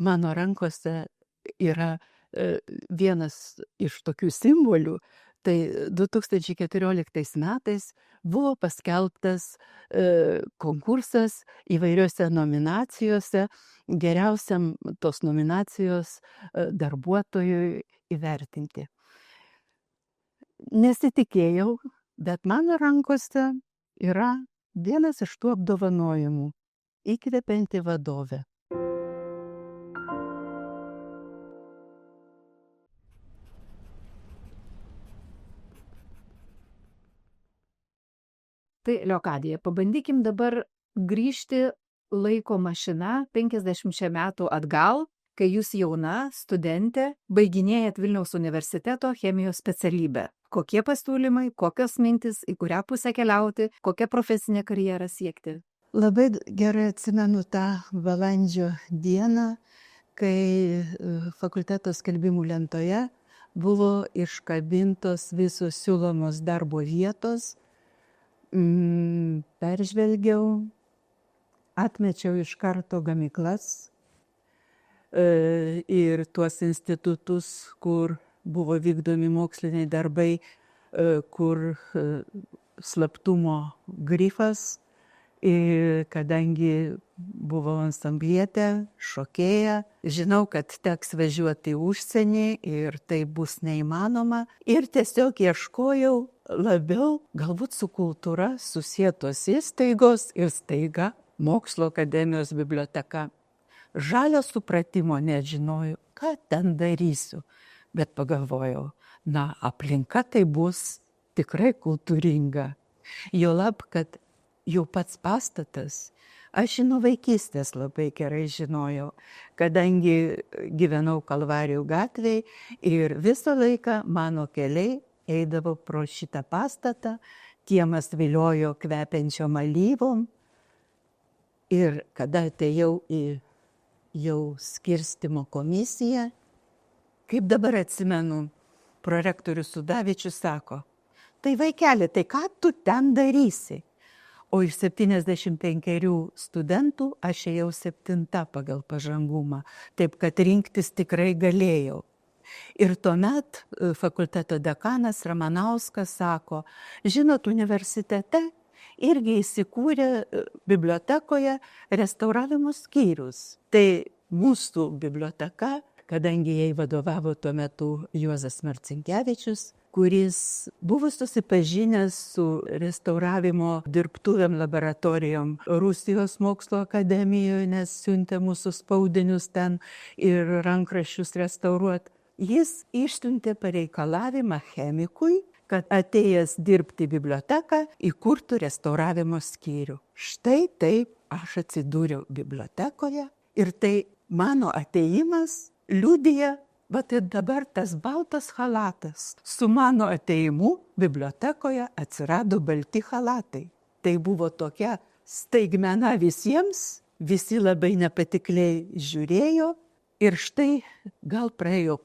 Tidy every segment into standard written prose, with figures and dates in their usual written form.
mano rankose yra vienas iš tokių simbolių. Tai 2014 metais buvo paskelbtas konkursas įvairiose nominacijose, geriausiam tos nominacijos darbuotojui įvertinti. Nesitikėjau, bet mano rankose yra vienas iš tų apdovanojimų - įkvepianti vadovė. Tai Leokadija, pabandykim dabar grįžti laiko mašina 50 metų atgal, kai jūs jauna studentė baiginėjat Vilniaus universiteto chemijos specialybę. Kokie pasiūlymai, kokios mintis, į kurią pusę keliauti, kokią profesinę karjerą siekti? Labai gerai atsimenu tą balandžio dieną, kai fakulteto skelbimų lentoje buvo iškabintos visos siūlomos darbo vietos. Peržvelgiau, atmečiau iš karto gamyklas ir tuos institutus, kur buvo vykdomi moksliniai darbai, kur slaptumo grifas, ir kadangi buvau ansamblietė, šokėja, žinau, kad teks važiuoti į užsienį ir tai bus neįmanoma. Ir tiesiog ieškojau labiau galbūt su kultūra susietos įstaigos ir staiga Mokslo akademijos biblioteka. Žalio supratimo nežinojau, ką ten darysiu, bet pagalvojau, aplinka tai bus tikrai kultūringa. Juolab, kad jau pats pastatas, aš nuo vaikystės labai gerai žinojau, kadangi gyvenau Kalvarijų gatvėj ir visą laiką mano keliai eidavo pro šitą pastatą, kiemas viliojo kvepiančiom alyvom. Ir kada atėjau į jau skirstymo komisiją, kaip dabar atsimenu, prorektorius Sudavičius sako, tai vaikeli, tai ką tu ten darysi? O iš 75 studentų aš ėjau 7 pagal pažangumą, taip kad rinktis tikrai galėjau. Ir tuomet fakulteto dekanas Ramanauskas sako, žinot, universitete irgi įsikūrė bibliotekoje restauravimo skyrius. Tai mūsų biblioteka, kadangi jai vadovavo tuo metu Juozas Marcinkevičius, kuris buvo susipažinęs su restauravimo dirbtuvėm laboratorijom Rusijos mokslo akademijoje, nes siuntė mūsų spaudinius ten ir rankraščius restauruoti. Jis išsiuntė pareikalavimą chemikui, kad atėjęs dirbti biblioteką įkurtų restauravimo skyrių. Štai taip aš atsidūriau bibliotekoje ir tai mano atėjimas liudija, bet ir dabar tas baltas chalatas. Su mano atėjimu bibliotekoje atsirado balti chalatai. Tai buvo tokia staigmena visiems, visi labai nepatikliai žiūrėjo ir štai gal praėjo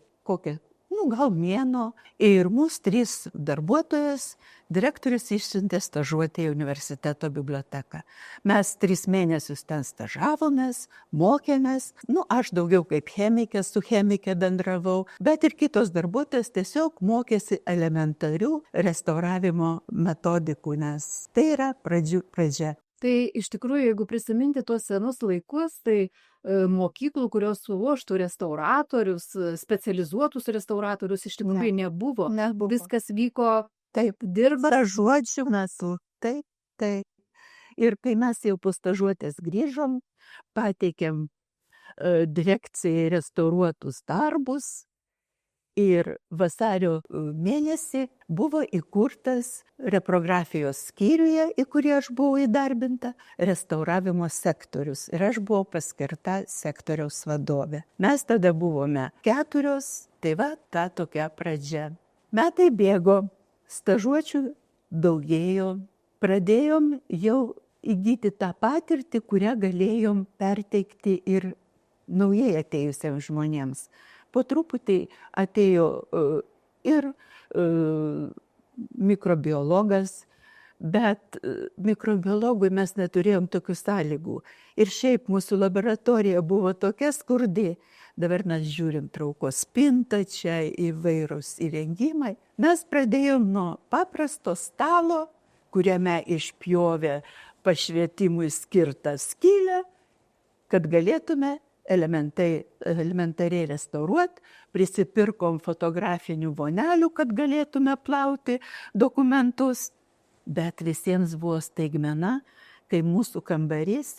gal mėnuo ir mūsų 3 darbuotojas direktorius išsiuntė stažuoti į universiteto biblioteką. Mes 3 mėnesius ten stažavomės, mokėmės, aš daugiau kaip chemikė, su chemikė bendravau, bet ir kitos darbuotojas tiesiog mokėsi elementarių restauravimo metodikų, nes tai yra pradžia. Tai iš tikrųjų, jeigu prisiminti tuos senus laikus, tai mokyklų, kurios suruoštų restauratorius, specializuotus restauratorius iš tikrųjų nebuvo. Viskas vyko taip, stažuočių metu. Taip. Ir kai mes jau po stažuotės grįžom, pateikėm direkcijai restauruotus darbus ir vasario mėnesį buvo įkurtas reprografijos skyriuje, į kurį aš buvau įdarbinta, restauravimo sektorius. Ir aš buvau paskirta sektoriaus vadovė. Mes tada buvome 4, tai ta tokia pradžia. Metai bėgo, stažuočių daugėjo, pradėjom jau įgyti tą patirtį, kurią galėjom perteikti ir naujai atėjusiems žmonėms. Po truputį atėjo ir mikrobiologas, bet mikrobiologui mes neturėjom tokių sąlygų. Ir šiaip mūsų laboratorija buvo tokia skurdi. Dabar mes žiūrim traukos spintą, čia įvairūs įrengimai. Mes pradėjom nuo paprasto stalo, kuriame išpjovė pašvietimui skirtą skylę, kad galėtume elementariai restauruoti, prisipirkom fotografinių vonelių, kad galėtume plauti dokumentus, bet visiems buvo staigmena, kai mūsų kambarys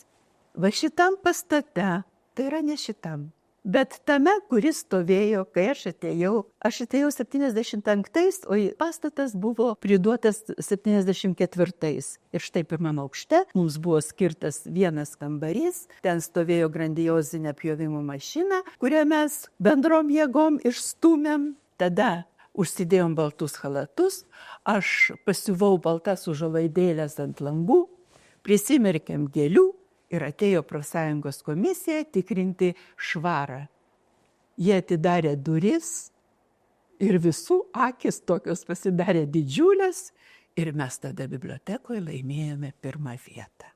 va šitam pastate, tai yra ne šitam, bet tame, kuris stovėjo, kai aš atėjau 75-ais, o pastatas buvo priduotas 74-ais. Ir štai pirmame aukšte mums buvo skirtas vienas kambarys, ten stovėjo grandiozinė pjovimo mašina, kurią mes bendrom jėgom išstūmėm. Tada užsidėjom baltus chalatus, aš pasiuvau baltas užuolaidėlės ant langų, prisimerkėm gėlių, ir atėjo profsąjungos komisija tikrinti švarą. Jie atidarė duris ir visų akis tokios pasidarė didžiulės ir mes tada bibliotekoje laimėjome pirmą vietą.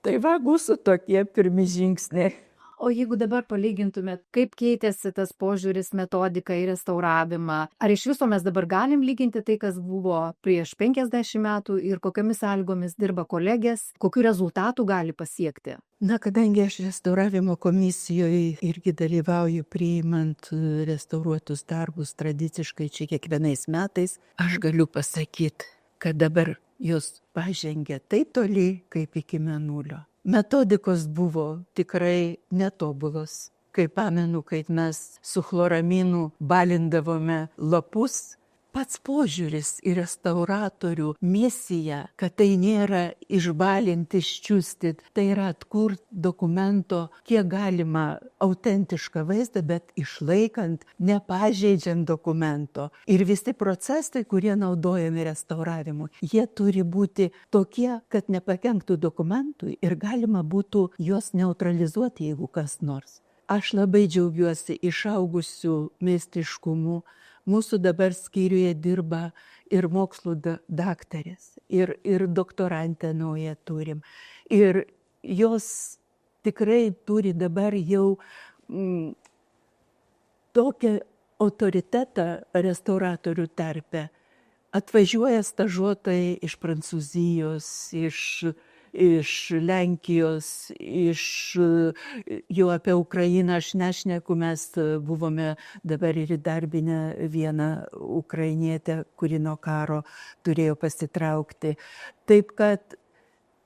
Tai va, mūsų tokie pirmi žingsniai. O jeigu dabar palygintumėt, kaip keitėsi tas požiūris, metodika į restauravimą, ar iš viso mes dabar galim lyginti tai, kas buvo prieš 50 metų ir kokiamis sąlygomis dirba kolegės, kokių rezultatų gali pasiekti? Na, kadangi aš restauravimo komisijoje irgi dalyvauju priimant restauruotus darbus tradiciškai čia kiekvienais metais, aš galiu pasakyti, kad dabar jos pažengė taip toli, kaip iki mėnulio. Metodikos buvo tikrai netobulos. Kai pamenu, kai mes su chloraminu balindavome lapus, pats požiūris į restauratorių misiją, kad tai nėra išbalinti, iščiusti, tai yra atkurti dokumento, kiek galima autentišką vaizdą, bet išlaikant, nepažeidžiant dokumento. Ir visi procesai, kurie naudojami restauravimui, jie turi būti tokie, kad nepakenktų dokumentui ir galima būtų juos neutralizuoti, jeigu kas nors. Aš labai džiaugiuosi išaugusių meistriškumu. Mūsų dabar skyriuje dirba ir mokslų daktarės, ir doktorantę naują turim. Ir jos tikrai turi dabar jau tokią autoritetą restauratorių tarpe. Atvažiuoja stažuotojai iš Prancūzijos, iš Lenkijos, jau apie Ukrainą aš nešneku, mes buvome dabar ir įdarbinę vieną ukrainietę, kuri nuo karo turėjo pasitraukti. Taip kad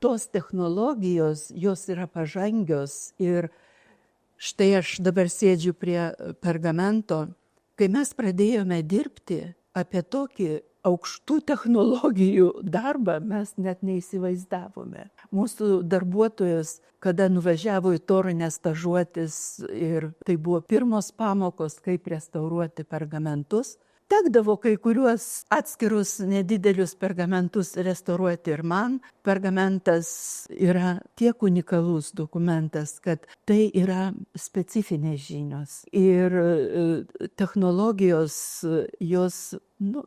tos technologijos, jos yra pažangios ir štai aš dabar sėdžiu prie pergamento. Kai mes pradėjome dirbti apie tokį aukštų technologijų darbą, mes net neįsivaizdavome. Mūsų darbuotojas, kada nuvažiavo į Torunę stažuotis ir tai buvo pirmos pamokos, kaip restauruoti pergamentus, tekdavo kai kuriuos atskirus nedidelius pergamentus restauruoti ir man. Pergamentas yra tiek unikalus dokumentas, kad tai yra specifinės žinios. Ir technologijos jos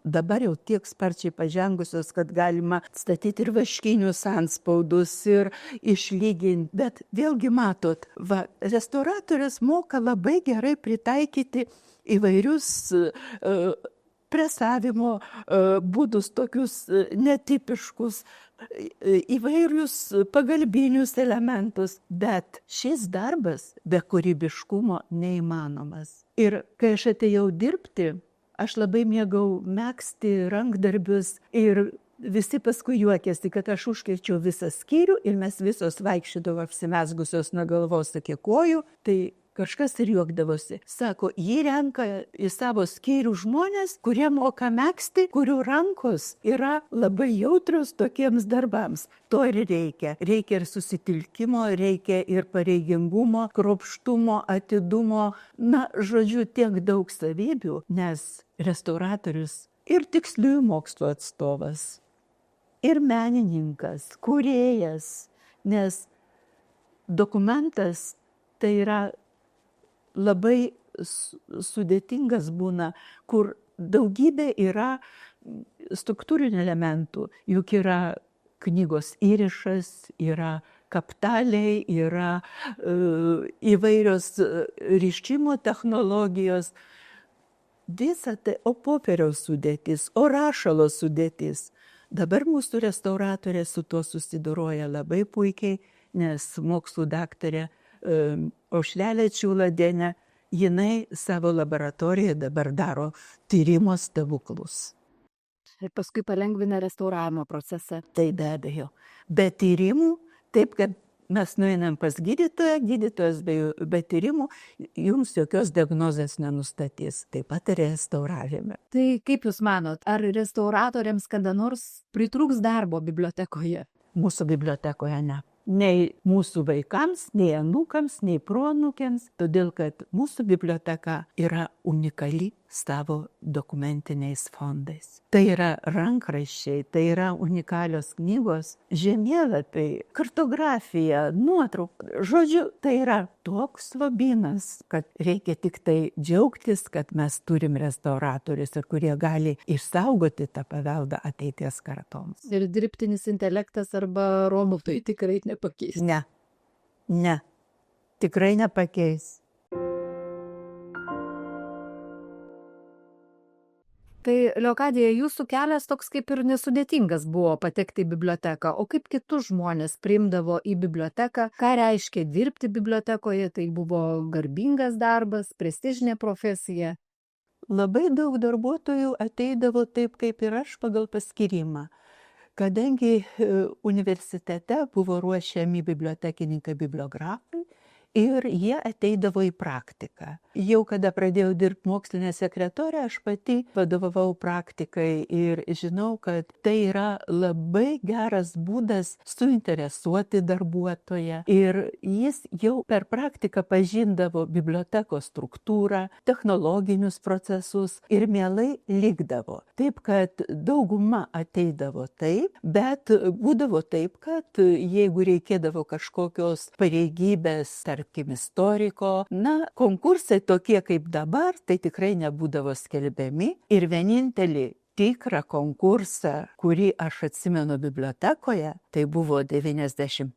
dabar jau tiek sparčiai pažengusios, kad galima statyti ir vaškinius antspaudus ir išlyginti. Bet vėlgi matot, restauratorius moka labai gerai pritaikyti įvairius presavimo būdus, tokius netipiškus, įvairius pagalbinius elementus. Bet šis darbas be kūrybiškumo neįmanomas. Ir kai aš atėjau dirbti, aš labai mėgau megzti rankdarbius ir visi paskui juokėsi, kad aš užkeičiau visą skyrių ir mes visos vaikščiodavo apsimesgusios nuo galvos iki kojų. Tai kažkas ir juokdavosi. Sako, jį renka į savo skyrių žmonės, kurie moka megzti, kurių rankos yra labai jautrios tokiems darbams. To ir reikia. Reikia ir susitelkimo, reikia ir pareigingumo, kruopštumo, atidumo. Na, žodžiu, tiek daug savybių, nes restauratorius ir tiksliųjų mokslo atstovas, ir menininkas, kūrėjas, nes dokumentas tai yra labai sudėtingas būna, kur daugybė yra struktūrinių elementų, juk yra knygos įrišas, yra kaptaliai, yra įvairios rišimo technologijos. Visa tai, o popieriaus sudėtis, o rašalo sudėtis. Dabar mūsų restauratorė su tuo susidoroja labai puikiai, nes mokslų daktarė Aušrelė Čiuladienė, jinai savo laboratorijoje dabar daro tyrimo stebuklus. Ir paskui palengvina restauravimo procesą. Tai be abejo. Be tyrimų, taip kad mes nueinam pas gydytoją, gydytojas be tyrimų jums jokios diagnozės nenustatys, taip pat ir restauravime. Tai kaip Jūs manot, ar restauratoriams kada nors pritrūks darbo bibliotekoje? Mūsų bibliotekoje ne. Nei mūsų vaikams, nei anūkams, nei proanūkiams, todėl kad mūsų biblioteka yra unikali savo dokumentiniais fondais. Tai yra rankraščiai, tai yra unikalios knygos, žemėlapiai, kartografija, nuotraukos. Žodžiu, tai yra toks lobynas, kad reikia tik tai džiaugtis, kad mes turim restauratorius, kurie gali išsaugoti tą paveldą ateities kartoms. Ir dirbtinis intelektas arba robotai tikrai nepakeis. Ne, tikrai nepakeis. Tai, Leokadija, jūsų kelias toks kaip ir nesudėtingas buvo patekti į biblioteką, o kaip kitus žmonės priimdavo į biblioteką, ką reiškia dirbti bibliotekoje, tai buvo garbingas darbas, prestižinė profesija? Labai daug darbuotojų ateidavo taip kaip ir aš pagal paskyrimą. Kadangi universitete buvo ruošiami bibliotekininkai bibliografai, ir jie ateidavo į praktiką. Jau kada pradėjau dirbti mokslinę sekretorę, aš pati vadovavau praktikai ir žinau, kad tai yra labai geras būdas suinteresuoti darbuotoją. Ir jis jau per praktiką pažindavo bibliotekos struktūrą, technologinius procesus ir mielai likdavo. Taip, kad dauguma ateidavo taip, bet būdavo taip, kad jeigu reikėdavo kažkokios pareigybės, tarkim, istoriko. Konkursai tokie kaip dabar, tai tikrai nebūdavo skelbiami. Ir vienintelį tikrą konkursą, kurį aš atsimenu bibliotekoje, tai buvo 91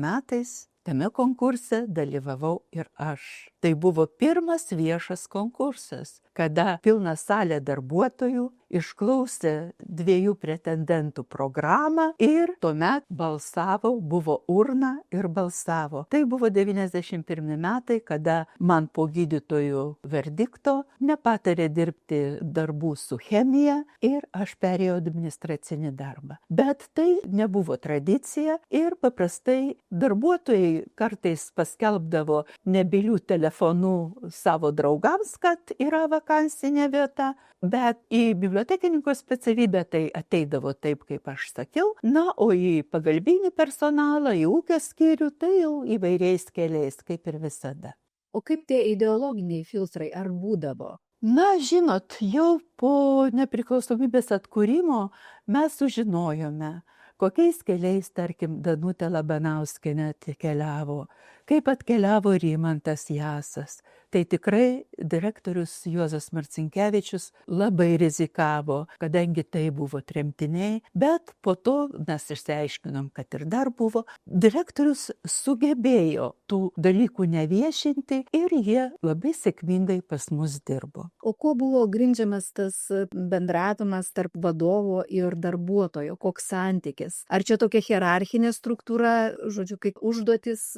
metais. Tame konkurse dalyvavau ir aš. Tai buvo pirmas viešas konkursas, kada pilna salė darbuotojų išklausė 2 pretendentų programą ir tuomet balsavo, buvo urna ir balsavo. Tai buvo 91 metai, kada man po gydytojų verdikto nepatarė dirbti darbų su chemija ir aš perėjau administracinį darbą. Bet tai nebuvo tradicija ir paprastai darbuotojai kartais paskelbdavo nebylių telefonų savo draugams, kad yra vakansinė vieta, bet į bibliotekininko specialybę tai ateidavo taip, kaip aš sakiau, o į pagalbinį personalą, į ūkio skyrių, tai jau įvairiais keliais, kaip ir visada. O kaip tie ideologiniai filtrai, ar būdavo? Žinot, jau po nepriklausomybės atkūrimo mes sužinojome, kokiais keliais, tarkim, Danutė Labanauskienė atkeliavo, kaip atkeliavo Rimantas Jasas. Tai tikrai direktorius Juozas Marcinkevičius labai rizikavo, kadangi tai buvo tremtiniai, bet po to mes išsiaiškinom, kad ir dar buvo. Direktorius sugebėjo tų dalykų neviešinti ir jie labai sėkmingai pas mus dirbo. O kuo buvo grindžiamas tas bendravimas tarp vadovo ir darbuotojo, koks santykis? Ar čia tokia hierarchinė struktūra, žodžiu, kaip užduotis,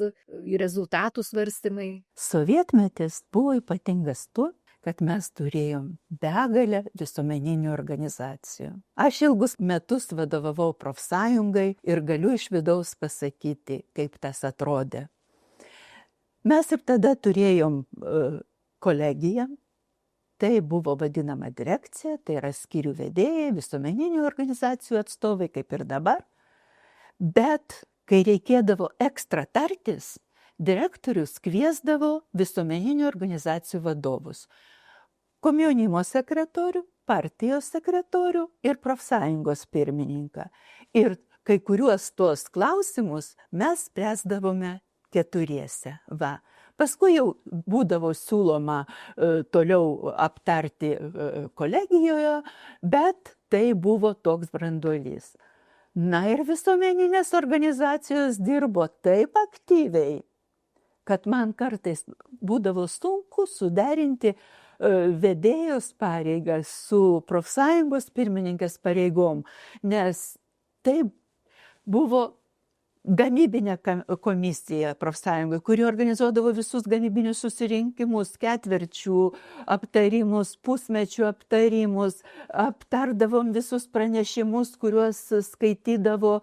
rezultatų svarstymai? Sovietmetis buvo ypatingas tuo, kad mes turėjom begalę visuomeninių organizacijų. Aš ilgus metus vadovavau profsąjungai ir galiu iš vidaus pasakyti, kaip tas atrodė. Mes ir tada turėjom kolegiją, tai buvo vadinama direkcija, tai yra skyrių vedėjai, visuomeninių organizacijų atstovai, kaip ir dabar. Bet kai reikėdavo ekstra tartis, direktorius kviesdavo visuomeninių organizacijų vadovus. Komjaunimo sekretorių, partijos sekretorių ir profsąjungos pirmininką. Ir kai kuriuos tuos klausimus mes spręsdavome keturiese. Paskui jau būdavo siūloma toliau aptarti kolegijoje, bet tai buvo toks branduolys. Na ir visuomeninės organizacijos dirbo taip aktyviai, kad man kartais būdavo sunku suderinti vedėjos pareigas su profsąjungos pirmininkės pareigom, nes tai buvo gamybinė komisija profsąjungoje, kuri organizuodavo visus gamybinius susirinkimus, ketvirčių aptarimus, pusmečių aptarimus, aptardavom visus pranešimus, kuriuos skaitydavo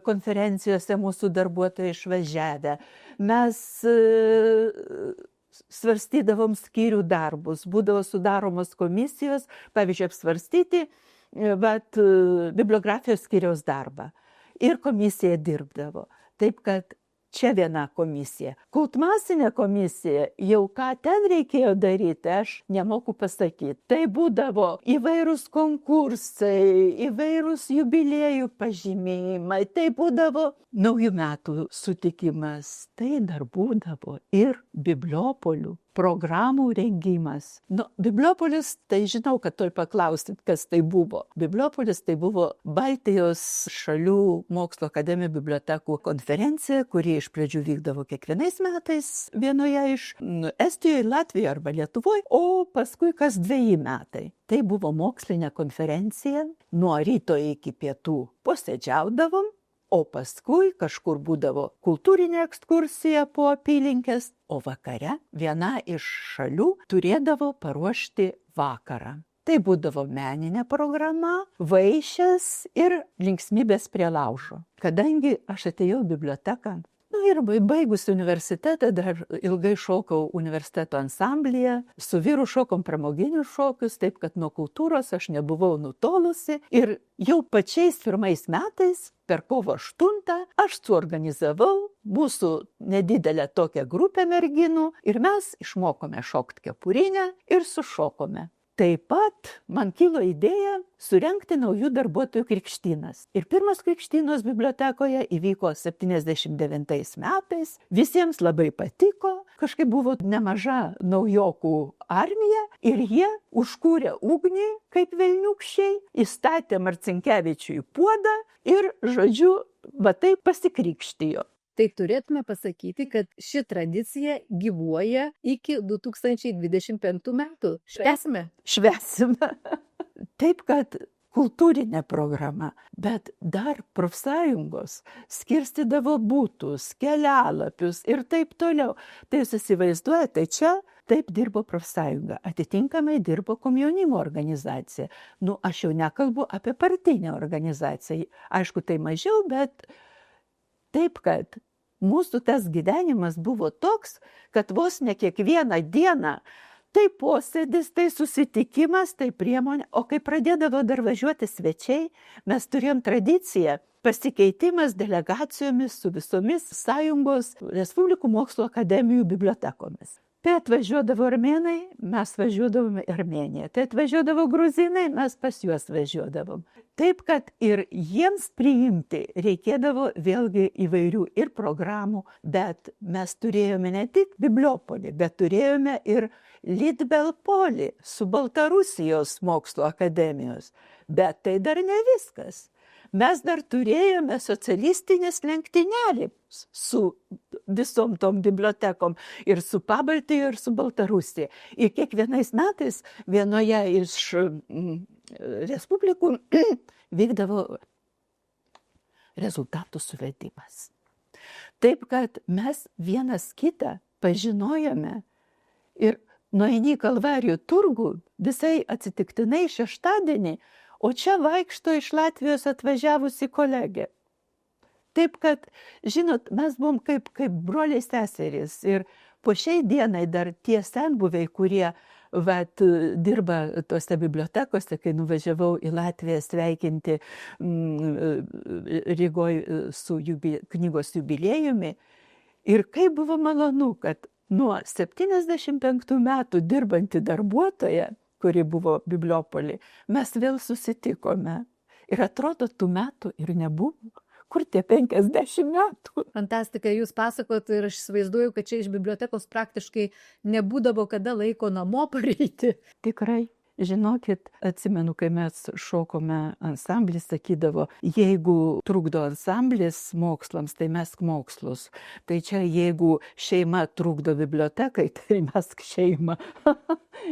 konferencijose mūsų darbuotojai išvažiavę. Mes svarstydavom skyrių darbus, būdavo sudaromos komisijos, pavyzdžiui, apsvarstyti bibliografijos skyriaus darbą. Ir komisija dirbdavo. Taip, kad čia viena komisija. Kultmasinė komisija, jau ką ten reikėjo daryti, aš nemoku pasakyti. Tai būdavo įvairūs konkursai, įvairūs jubiliejų pažymėjimai, tai būdavo naujų metų sutikimas, tai dar būdavo ir bibliopolių programų rengimas. Bibliopolis, tai žinau, kad toj paklausit, kas tai buvo. Bibliopolis tai buvo Baltijos šalių mokslo akademijų bibliotekų konferencija, kuri iš pradžių vykdavo kiekvienais metais vienoje iš Estijoje, Latvijoje arba Lietuvoje, o paskui kas 2 metai. Tai buvo mokslinė konferencija, nuo ryto iki pietų posėdžiaudavom, o paskui kažkur būdavo kultūrinė ekskursija po apylinkės, o vakare viena iš šalių turėdavo paruošti vakarą. Tai būdavo meninė programa, vaišės ir linksmybės prie laužo. Kadangi aš atėjau į biblioteką, ir baigusi universitetą, dar ilgai šokau universiteto ansamblyje, su vyru šokom pramoginius šokius, taip kad nuo kultūros aš nebuvau nutolusi. Ir jau pačiais pirmais metais, per kovo 8, aš suorganizavau mūsų nedidelę tokią grupę merginų ir mes išmokome šokti kepurinę ir sušokome. Taip pat man kilo idėja surengti naujų darbuotojų krikštynas. Ir pirmas krikštynos bibliotekoje įvyko 79 metais. Visiems labai patiko, kažkaip buvo nemaža naujokų armija ir jie užkūrė ugnį kaip velniukščiai, įstatė Marcinkevičiui puodą ir, žodžiu, taip pasikrikštijo. Tai turėtume pasakyti, kad ši tradicija gyvuoja iki 2025 metų. Švęsime? Švęsime. Taip, kad kultūrinė programa, bet dar profsąjungos skirstydavo butus, kelialapius ir taip toliau. Tai jūs įsivaizduojate, tai čia taip dirbo profsąjunga, atitinkamai dirbo komjaunimo organizacija. Aš jau nekalbu apie partinę organizaciją. Aišku, tai mažiau, bet taip, kad mūsų tas gyvenimas buvo toks, kad vos ne kiekvieną dieną tai posėdis, tai susitikimas, tai priemonė. O kai pradėdavo dar važiuoti svečiai, mes turėjom tradiciją pasikeitimas delegacijomis su visomis sąjungos Respublikų mokslo akademijų bibliotekomis. Tai atvažiuodavo armėnai, mes važiuodavome į Armėniją. Tai atvažiuodavo gruzinai, mes pas juos važiuodavom. Taip, kad ir jiems priimti reikėdavo vėlgi įvairių ir programų, bet mes turėjome ne tik Bibliopolį, bet turėjome ir Litbelpolį su Baltarusijos mokslo akademijos. Bet tai dar ne viskas. Mes dar turėjome socialistinės lenktynėlės su visom tom bibliotekom ir su Pabaltija, ir su Baltarusija. Ir kiekvienais metais vienoje iš respublikų vykdavo rezultatų suvedimas. Taip, kad mes vienas kitą pažinojome ir nueini į Kalvarijų turgų visai atsitiktinai šeštadienį, o čia vaikšto iš Latvijos atvažiavusi kolegė. Taip, kad, žinot, mes buvom kaip broliai seserys ir po šiai dienai dar tie senbuviai, kurie dirba tose bibliotekose, kai nuvažiavau į Latviją sveikinti Rygoje su knygos jubiliejumi. Ir kaip buvo malonu, kad nuo 75 metų dirbanti darbuotoja, kuri buvo Bibliopolį, mes vėl susitikome. Ir atrodo, tų metų ir nebuvo. kur tie 50 metų? Fantastika, jūs pasakot ir aš įsivaizduoju, kad čia iš bibliotekos praktiškai nebūdavo kada laiko namo pareiti. Tikrai. Žinokit, atsimenu, kai mes šokome ansamblį, sakydavo, jeigu trukdo ansamblis mokslams, tai mesk mokslus. Tai čia jeigu šeima trukdo bibliotekai, tai mesk šeimą.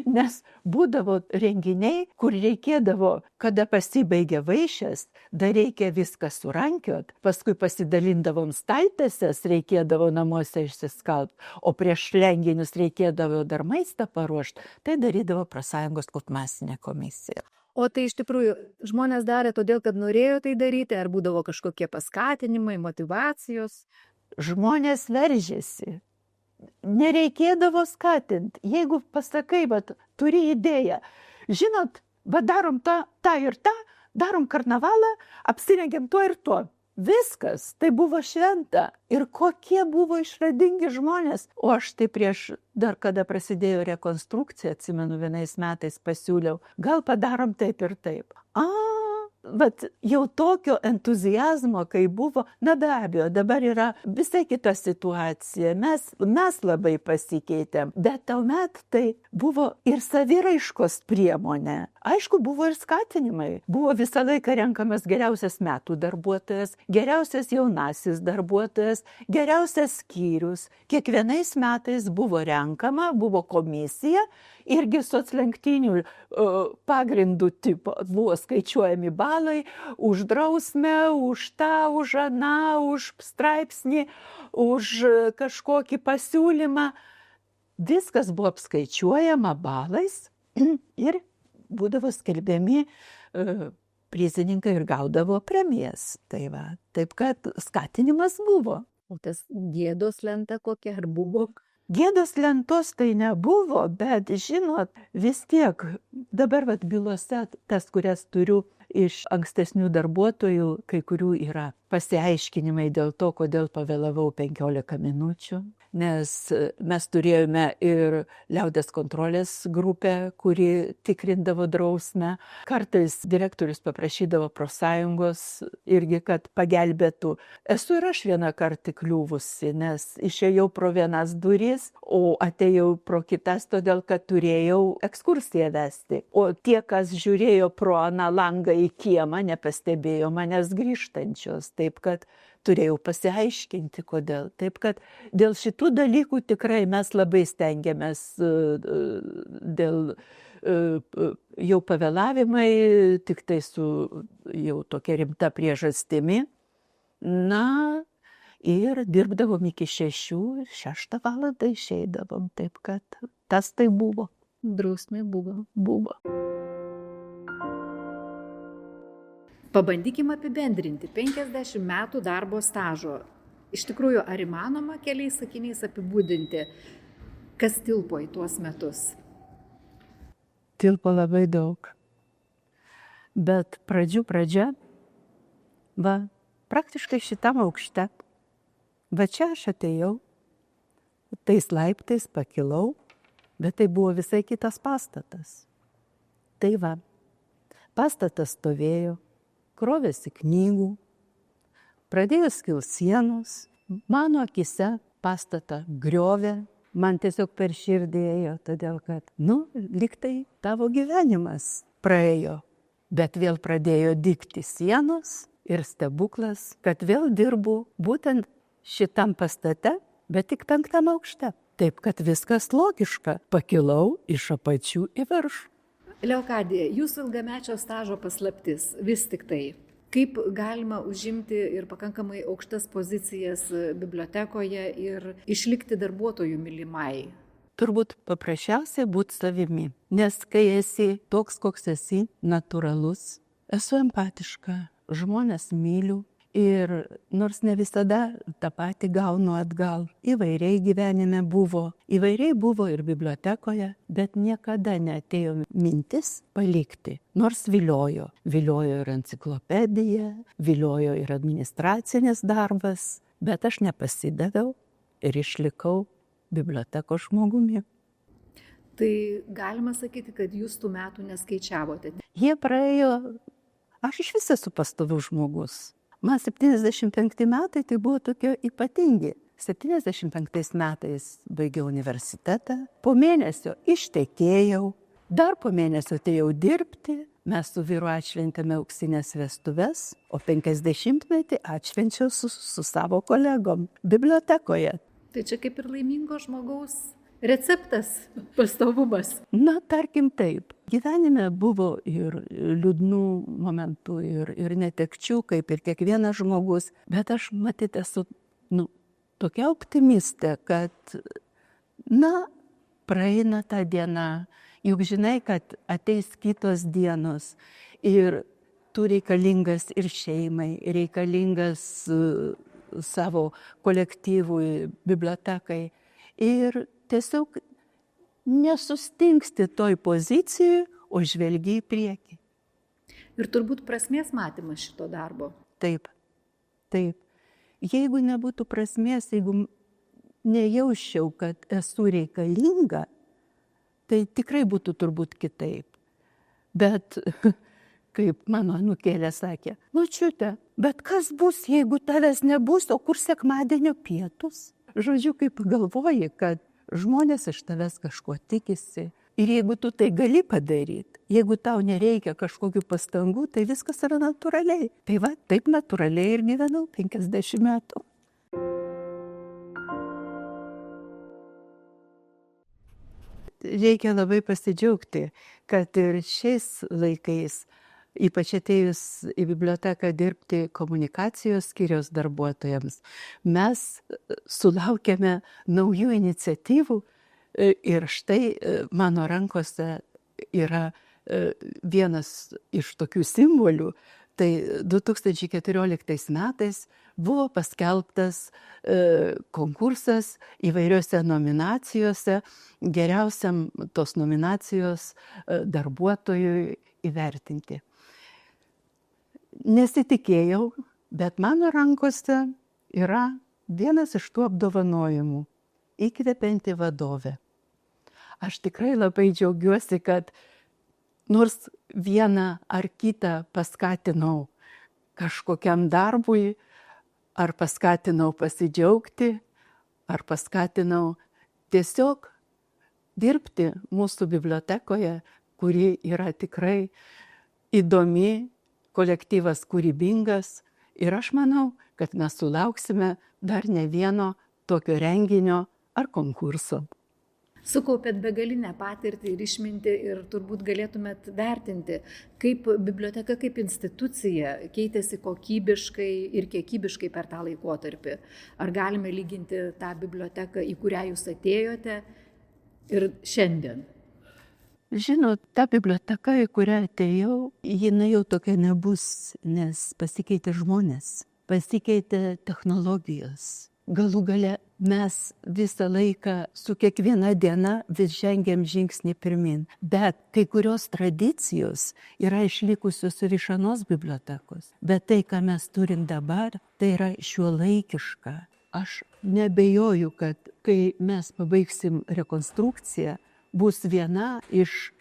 Nes būdavo renginiai, kur reikėdavo, kada pasibaigia vaišės, dar reikia viską surankiot, paskui pasidalindavom staltiesės, reikėdavo namuose išsiskalbt, o prieš renginius reikėdavo dar maistą paruošti, tai darydavo Profsąjungos kultmasinė komisija. O tai iš tikrųjų žmonės darė todėl, kad norėjo tai daryti, ar būdavo kažkokie paskatinimai, motyvacijos? Žmonės veržėsi. Nereikėdavo skatinti. Jeigu pasakai, bet turi idėją, žinot, bet darom tą ir tą, darom karnavalą, apsirengiam tuo ir tuo. Viskas, tai buvo šventa. Ir kokie buvo išradingi žmonės. O aš tai prieš, dar kada prasidėjo rekonstrukcija, atsimenu, vienais metais pasiūliau, gal padarom taip ir taip. Bet jau tokio entuzijazmo, kai buvo, na be abejo, dabar yra visai kita situacija, mes labai pasikeitėm, bet tuomet tai buvo ir saviraiškos priemonė. Aišku, buvo ir skatinimai, buvo visą laiką renkamas geriausias metų darbuotojas, geriausias jaunasis darbuotojas, geriausias skyrius. Kiekvienais metais buvo renkama, buvo komisija, irgi soclenktynių pagrindų tipo buvo skaičiuojami balai už drausmę, už tą, už aną, už straipsnį, už kažkokį pasiūlymą. Viskas buvo apskaičiuojama balais ir būdavo skelbiami prizininkai ir gaudavo premijas. Tai va, taip kad skatinimas buvo. O tas gėdos lenta kokia ar buvo? Gėdos lentos tai nebuvo, bet žinot, vis tiek dabar bylose tas, kurias turiu iš ankstesnių darbuotojų, kai kurių yra pasiaiškinimai dėl to, kodėl pavėlavau 15 minučių. Nes mes turėjome ir liaudės kontrolės grupę, kuri tikrindavo drausmę. Kartais direktorius paprašydavo Profsąjungos irgi, kad pagelbėtų. Esu ir aš vieną kartą kliuvusi, nes išėjau pro vienas duris, o atėjau pro kitas, todėl kad turėjau ekskursiją vesti. O tie, kas žiūrėjo pro aną langą į kiemą, nepastebėjo manęs grįžtančios. Taip kad turėjau pasiaiškinti, kodėl. Taip kad dėl šitų dalykų tikrai mes labai stengiamės dėl jau pavėlavimai, tik tai su jau tokia rimta priežastimi. Na, ir dirbdavom iki 6 ir 6 valandą išeidavom. Taip kad tas tai buvo. Drausmė buvo. Buvo. Pabandykim apibendrinti 50 metų darbo stažo. Iš tikrųjų, ar įmanoma keliais sakiniais apibūdinti, kas tilpo į tuos metus? Tilpo labai daug. Bet pradžia, praktiškai šitam aukšte. Va čia aš atėjau, tais laiptais pakilau, bet tai buvo visai kitas pastatas. Tai pastatas stovėjo, krovėsi knygų, pradėjo skilt sienos, mano akise pastatą griovė, man tiesiog per širdį ėjo, todėl kad, lygtai tavo gyvenimas praėjo, bet vėl pradėjo dygti sienos ir stebuklas, kad vėl dirbu būtent šitam pastate, bet tik 5 aukšte. Taip, kad viskas logiška, pakilau iš apačių į viršų. Leokadija, jūsų ilgamečio stažo paslaptis vis tik tai, kaip galima užimti ir pakankamai aukštas pozicijas bibliotekoje ir išlikti darbuotojų mylimai? Turbūt paprasčiausiai būti savimi, nes kai esi toks, koks esi, natūralus, esu empatiška, žmonės myliu. Ir nors ne visada tą patį gaunu atgal, įvairiai gyvenime buvo. Įvairiai buvo ir bibliotekoje, bet niekada neatėjo mintis palikti. Nors viliojo. Viliojo ir enciklopedija, viliojo ir administracinis darbas, bet aš nepasidaviau ir išlikau bibliotekos žmogumi. Tai galima sakyti, kad jūs tų metų neskaičiavote? Jie praėjo, aš iš vis esu pastovus žmogus. Man 75 metai tai buvo tokie ypatingi. 75 metais baigiau universitetą, po mėnesio ištekėjau, dar po mėnesio atėjau dirbti, mes su vyru atšventėme auksinės vestuves, o 50-metį atšvenčiau su savo kolegom bibliotekoje. Tai čia kaip ir laimingo žmogaus receptas, pastovumas. Na, tarkim taip. Gyvenime buvo ir liūdnų momentų, ir netekčių, kaip ir kiekvienas žmogus, bet aš matyt esu, tokia optimistė, kad, praeina ta diena, juk žinai, kad ateis kitos dienos ir tu reikalingas ir šeimai, reikalingas savo kolektyvui, bibliotekai ir tiesiog nesustingsti toj pozicijai, o žvelgi į priekį. Ir turbūt prasmės matymas šito darbo. Taip. Jeigu nebūtų prasmės, jeigu nejausčiau, kad esu reikalinga, tai tikrai būtų turbūt kitaip. Bet, kaip mano anūkėlė sakė, močiute, bet kas bus, jeigu tavęs nebus, o kur sekmadienio pietus? Žodžiu, kaip galvoji, kad žmonės iš tavęs kažko tikisi. Ir jeigu tu tai gali padaryti, jeigu tau nereikia kažkokių pastangų, tai viskas yra natūraliai. Tai va, taip natūraliai ir gyvenau 50 metų. Reikia labai pasidžiaugti, kad ir šiais laikais, ypač atėjus į biblioteką dirbti komunikacijos skyriaus darbuotojams, mes sulaukėme naujų iniciatyvų ir štai mano rankose yra vienas iš tokių simbolių. Tai 2014 metais buvo paskelbtas konkursas įvairiose nominacijose, geriausiam tos nominacijos darbuotojui įvertinti. Nesitikėjau, bet mano rankose yra vienas iš tų apdovanojimų – įkvepianti vadovė. Aš tikrai labai džiaugiuosi, kad nors vieną ar kitą paskatinau kažkokiam darbui, ar paskatinau pasidžiaugti, ar paskatinau tiesiog dirbti mūsų bibliotekoje, kuri yra tikrai įdomi, kolektyvas kūrybingas. Ir aš manau, kad mes sulauksime dar ne vieno tokio renginio ar konkurso. Sukaupėt begalinę patirtį ir išmintį ir turbūt galėtumėt vertinti, kaip biblioteka kaip institucija keitėsi kokybiškai ir kiekybiškai per tą laikotarpį. Ar galime lyginti tą biblioteką, į kurią jūs atėjote ir šiandien? Žinot, ta biblioteka, į kurią atėjau, jinai jau tokia nebus, nes pasikeitė žmonės, pasikeitė technologijos. Galų gale mes visą laiką su kiekviena diena vis žengiam žingsnį pirmin. Bet kai kurios tradicijos yra išlikusios ir iš anos bibliotekos. Bet tai, ką mes turim dabar, tai yra šiuolaikiška. Aš nebejoju, kad kai mes pabaigsim rekonstrukciją, bus viena iš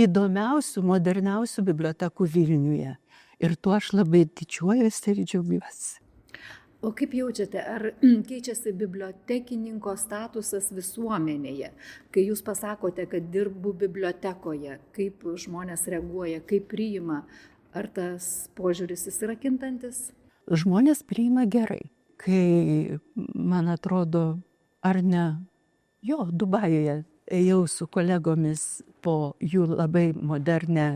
įdomiausių, moderniausių bibliotekų Vilniuje. Ir tuo aš labai didžiuojuosi ir džiaugiuosi. O kaip jaučiate, ar keičiasi bibliotekininko statusas visuomenėje? Kai jūs pasakote, kad dirbu bibliotekoje, kaip žmonės reaguoja, kaip priima, ar tas požiūris jis yra kintantis? Žmonės priima gerai. Kai, man atrodo, ar ne, Dubajuje ėjau su kolegomis po jų labai modernę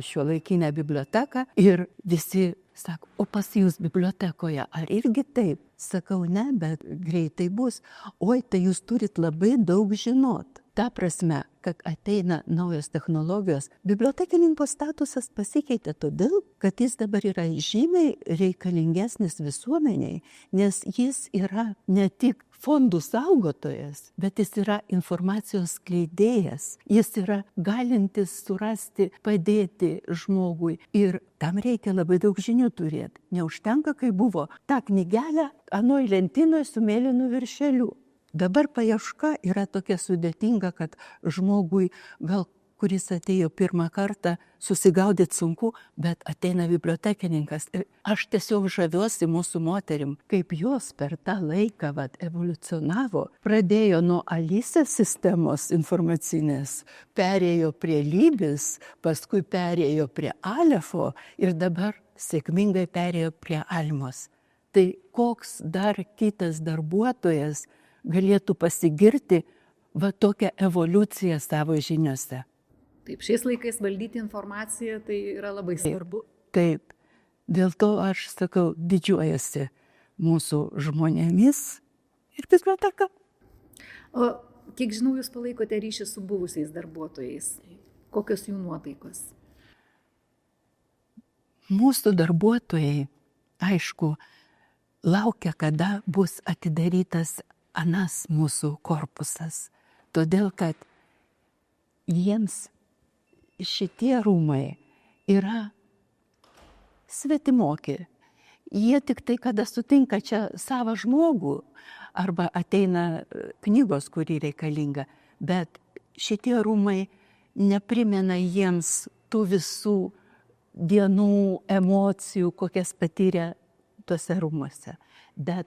šiuolaikinę biblioteką ir visi sako, o pas jūs bibliotekoje, ar irgi taip? Sakau, ne, bet greitai bus. Oi, tai jūs turit labai daug žinot. Ta prasme, kad ateina naujos technologijos, bibliotekininko statusas pasikeitė todėl, kad jis dabar yra žymiai reikalingesnis visuomeniai, nes jis yra ne tik fondų saugotojas, bet jis yra informacijos skleidėjas. Jis yra galintis surasti, padėti žmogui ir tam reikia labai daug žinių turėti. Neužtenka, kai buvo ta knygelė anoj lentynoje su mėlynu viršeliu. Dabar paieška yra tokia sudėtinga, kad žmogui gal kuris atėjo pirmą kartą, susigaudyti sunku, bet ateina bibliotekininkas. Ir aš tiesiog žaviuosi mūsų moterim, kaip jos per tą laiką evoliucionavo. Pradėjo nuo Alisės sistemos informacinės, perėjo prie Lybės, paskui perėjo prie Alefo ir dabar sėkmingai perėjo prie Almos. Tai koks dar kitas darbuotojas galėtų pasigirti tokią evoliuciją savo žiniose. Taip, šiais laikais valdyti informaciją tai yra labai svarbu. Taip, dėl to aš sakau, didžiuojasi mūsų žmonėmis ir biblioteka. O kiek žinau, jūs palaikote ryšį su buvusiais darbuotojais. Kokios jų nuotaikos? Mūsų darbuotojai, aišku, laukia, kada bus atidarytas anas mūsų korpusas. Todėl, kad jiems šitie rūmai yra svetimoki. Jie tik tai, kada sutinka čia savą žmogų, arba ateina knygos, kuri reikalinga, bet šitie rūmai neprimena jiems tų visų dienų, emocijų, kokias patyrė tuose rūmuose. Bet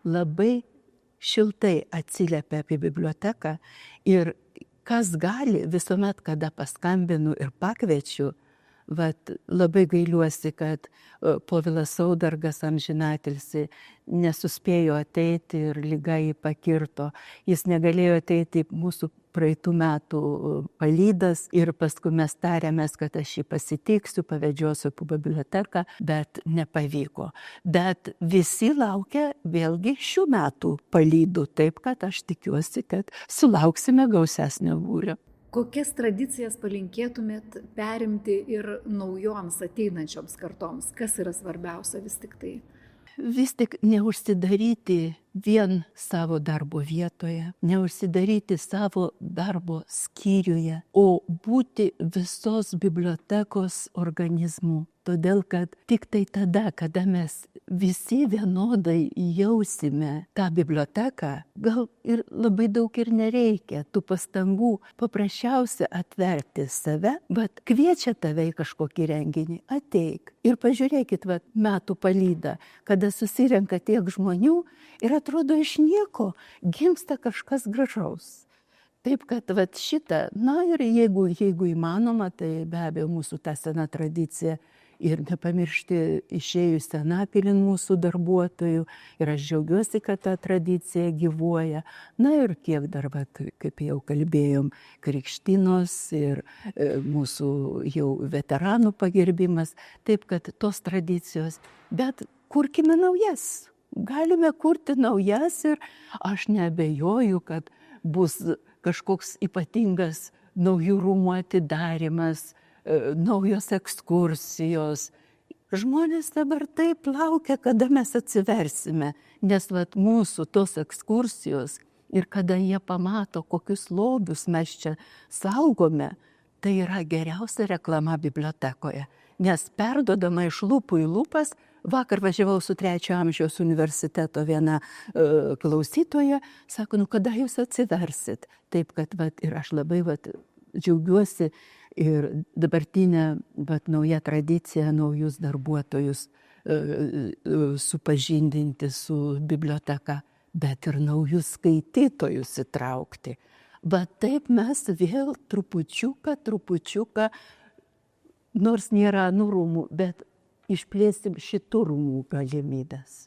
labai šiltai atsiliepia apie biblioteką ir kas gali, visuomet, kada paskambinu ir pakviečiu, labai gailiuosi, kad Povilas Saudargas amžinatilsį nesuspėjo ateiti ir liga jį pakirto. Jis negalėjo ateiti mūsų praeitų metų palydas ir paskui mes tarėmės, kad aš jį pasitiksiu, pavedžiosiu po biblioteką, bet nepavyko. Bet visi laukia vėlgi šių metų palydų, taip kad aš tikiuosi, kad sulauksime gausesnio būrio. Kokias tradicijas palinkėtumėt perimti ir naujoms ateinančioms kartoms? Kas yra svarbiausia vis tik tai? Vis tik neužsidaryti vien savo darbo vietoje, neužsidaryti savo darbo skyriuje, o būti visos bibliotekos organizmu. Todėl, kad tik tai tada, kada mes visi vienodai jausime tą biblioteką, gal ir labai daug ir nereikia tų pastangų, paprasčiausia atverti save, bet kviečia tave į kažkokį renginį, ateik. Ir pažiūrėkit, metų palydą, kada susirenka tiek žmonių ir atrodo iš nieko gimsta kažkas gražaus. Taip, kad šitą, ir jeigu įmanoma, tai be abejo mūsų ta sena tradicija ir nepamiršti išėjus senapilin mūsų darbuotojų. Ir aš džiaugiuosi, kad ta tradicija gyvuoja. Ir kiek dar, kaip jau kalbėjom, krikštynos ir mūsų jau veteranų pagerbimas. Taip, kad tos tradicijos, bet kurkime naujas. Galime kurti naujas ir aš neabejoju, kad bus kažkoks ypatingas naujų rūmų atidarymas, naujos ekskursijos. Žmonės dabar taip laukia, kada mes atsiversime, nes mūsų tos ekskursijos ir kada jie pamato, kokius lobius mes čia saugome, tai yra geriausia reklama bibliotekoje. Nes perduodama iš lūpų į lūpas, vakar važiavau su 3 amžiaus universiteto viena klausytoja, sako, kada jūs atsiversit? Taip, kad ir aš labai džiaugiuosi ir dabartinė nauja tradicija, naujus darbuotojus supažindinti su biblioteka, bet ir naujus skaitytojus įtraukti. Taip mes vėl trupučiuką, nors nėra rūmų, bet išplėsim šitų rūmų galimybės.